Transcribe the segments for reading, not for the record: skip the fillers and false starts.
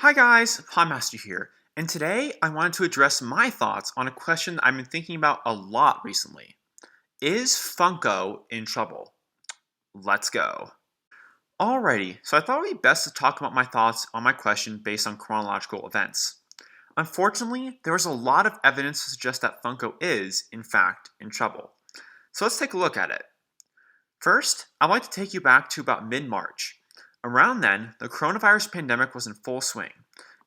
Hi guys, Podmaster here, and today I wanted to address my thoughts on a question I've been thinking about a lot recently. Is Funko in trouble? Let's go. Alrighty, so I thought it would be best to talk about my thoughts on my question based on chronological events. Unfortunately, there is a lot of evidence to suggest that Funko is, in fact, in trouble. So let's take a look at it. First, I'd like to take you back to about mid-March. Around then, the coronavirus pandemic was in full swing,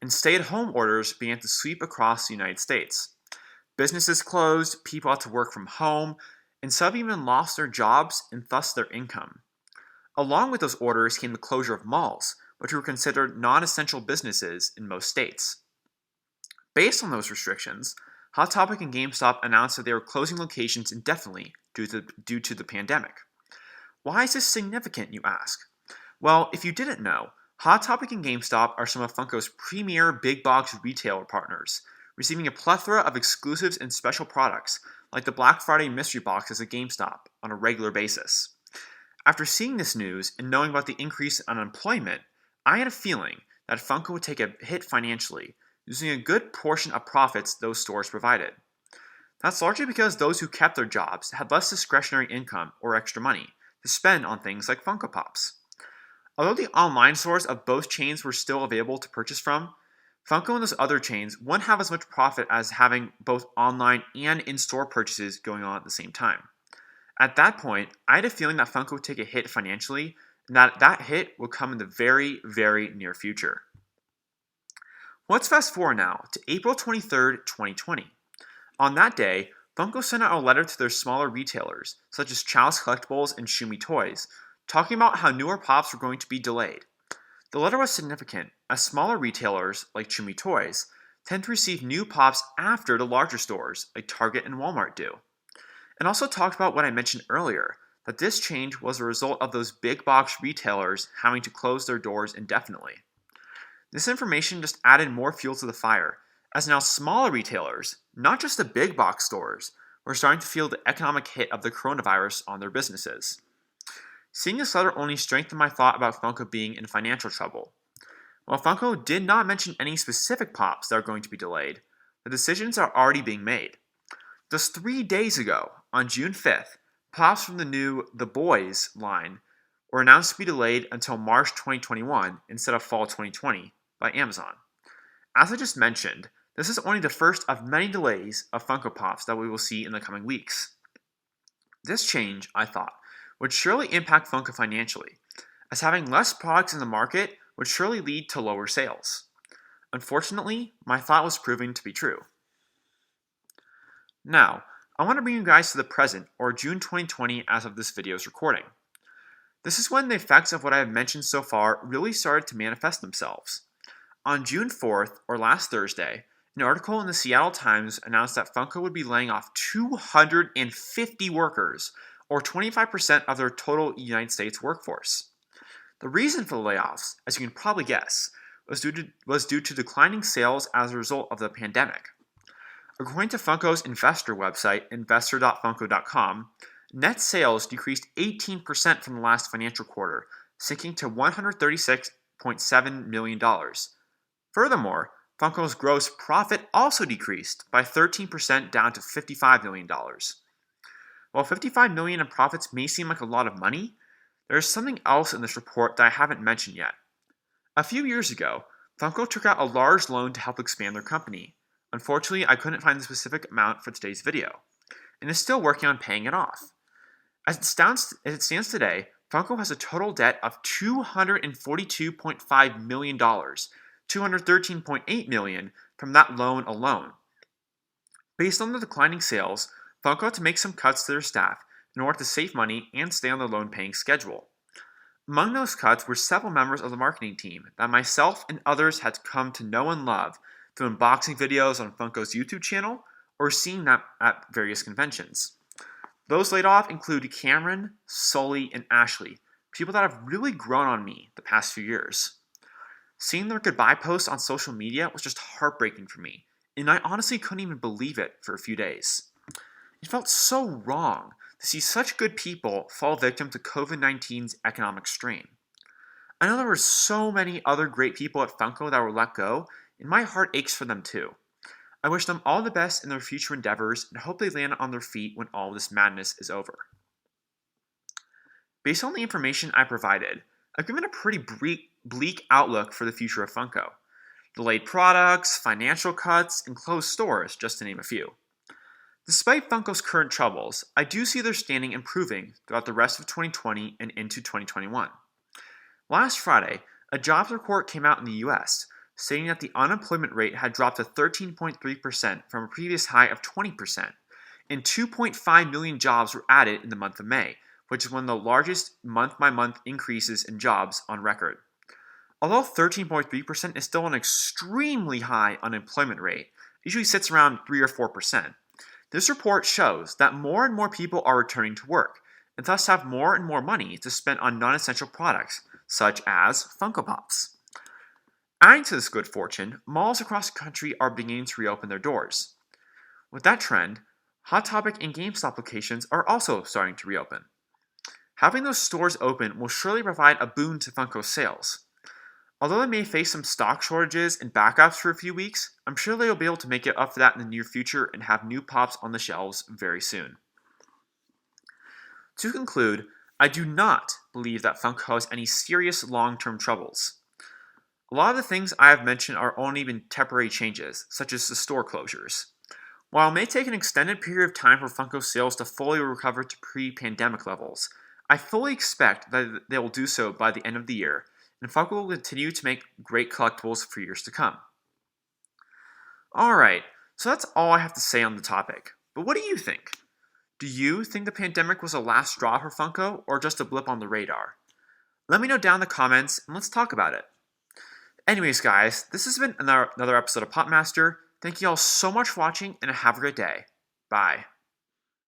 and stay-at-home orders began to sweep across the United States. Businesses closed, people had to work from home, and some even lost their jobs and thus their income. Along with those orders came the closure of malls, which were considered non-essential businesses in most states. Based on those restrictions, Hot Topic and GameStop announced that they were closing locations indefinitely due to the pandemic. Why is this significant, you ask? Well, if you didn't know, Hot Topic and GameStop are some of Funko's premier big box retailer partners, receiving a plethora of exclusives and special products, like the Black Friday mystery boxes at GameStop, on a regular basis. After seeing this news and knowing about the increase in unemployment, I had a feeling that Funko would take a hit financially, losing a good portion of profits those stores provided. That's largely because those who kept their jobs had less discretionary income or extra money to spend on things like Funko Pops. Although the online stores of both chains were still available to purchase from, Funko and those other chains wouldn't have as much profit as having both online and in-store purchases going on at the same time. At that point, I had a feeling that Funko would take a hit financially, and that hit would come in the very, very near future. Let's fast forward now to April 23rd, 2020. On that day, Funko sent out a letter to their smaller retailers, such as Chow's Collectibles and Shumi Toys, talking about how newer pops were going to be delayed. The letter was significant, as smaller retailers, like Shumi Toys, tend to receive new pops after the larger stores, like Target and Walmart do. And also talked about what I mentioned earlier, that this change was a result of those big box retailers having to close their doors indefinitely. This information just added more fuel to the fire, as now smaller retailers, not just the big box stores, were starting to feel the economic hit of the coronavirus on their businesses. Seeing this letter only strengthened my thought about Funko being in financial trouble. While Funko did not mention any specific pops that are going to be delayed, the decisions are already being made. Just 3 days ago, on June 5th, pops from the new The Boys line were announced to be delayed until March 2021 instead of fall 2020 by Amazon. As I just mentioned, this is only the first of many delays of Funko Pops that we will see in the coming weeks. This change, I thought, would surely impact Funko financially, as having less products in the market would surely lead to lower sales. Unfortunately, my thought was proving to be true. Now, I want to bring you guys to the present, or June 2020 as of this video's recording. This is when the effects of what I have mentioned so far really started to manifest themselves. On June 4th, or last Thursday, an article in the Seattle Times announced that Funko would be laying off 250 workers, or 25% of their total United States workforce. The reason for the layoffs, as you can probably guess, was due to declining sales as a result of the pandemic. According to Funko's investor website, investor.funko.com, net sales decreased 18% from the last financial quarter, sinking to $136.7 million. Furthermore, Funko's gross profit also decreased by 13% down to $55 million. While $55 million in profits may seem like a lot of money, there is something else in this report that I haven't mentioned yet. A few years ago, Funko took out a large loan to help expand their company. Unfortunately, I couldn't find the specific amount for today's video, and is still working on paying it off. As it stands today, Funko has a total debt of $242.5 million, $213.8 million from that loan alone. Based on the declining sales, Funko had to make some cuts to their staff in order to save money and stay on the loan-paying schedule. Among those cuts were several members of the marketing team that myself and others had come to know and love through unboxing videos on Funko's YouTube channel or seeing them at various conventions. Those laid off include Cameron, Sully, and Ashley, people that have really grown on me the past few years. Seeing their goodbye posts on social media was just heartbreaking for me, and I honestly couldn't even believe it for a few days. It felt so wrong to see such good people fall victim to COVID-19's economic strain. I know there were so many other great people at Funko that were let go, and my heart aches for them too. I wish them all the best in their future endeavors and hope they land on their feet when all this madness is over. Based on the information I provided, I've given a pretty bleak outlook for the future of Funko. Delayed products, financial cuts, and closed stores, just to name a few. Despite Funko's current troubles, I do see their standing improving throughout the rest of 2020 and into 2021. Last Friday, a jobs report came out in the US, stating that the unemployment rate had dropped to 13.3% from a previous high of 20%, and 2.5 million jobs were added in the month of May, which is one of the largest month-by-month increases in jobs on record. Although 13.3% is still an extremely high unemployment rate, it usually sits around 3 or 4%, this report shows that more and more people are returning to work, and thus have more and more money to spend on non-essential products, such as Funko Pops. Adding to this good fortune, malls across the country are beginning to reopen their doors. With that trend, Hot Topic and GameStop locations are also starting to reopen. Having those stores open will surely provide a boon to Funko's sales. Although they may face some stock shortages and backups for a few weeks, I'm sure they will be able to make it up for that in the near future and have new pops on the shelves very soon. To conclude, I do not believe that Funko has any serious long-term troubles. A lot of the things I have mentioned are only even temporary changes, such as the store closures. While it may take an extended period of time for Funko sales to fully recover to pre-pandemic levels, I fully expect that they will do so by the end of the year, and Funko will continue to make great collectibles for years to come. Alright, so that's all I have to say on the topic. But what do you think? Do you think the pandemic was a last straw for Funko, or just a blip on the radar? Let me know down in the comments, and let's talk about it. Anyways guys, this has been another episode of Popmaster. Thank you all so much for watching, and have a great day. Bye.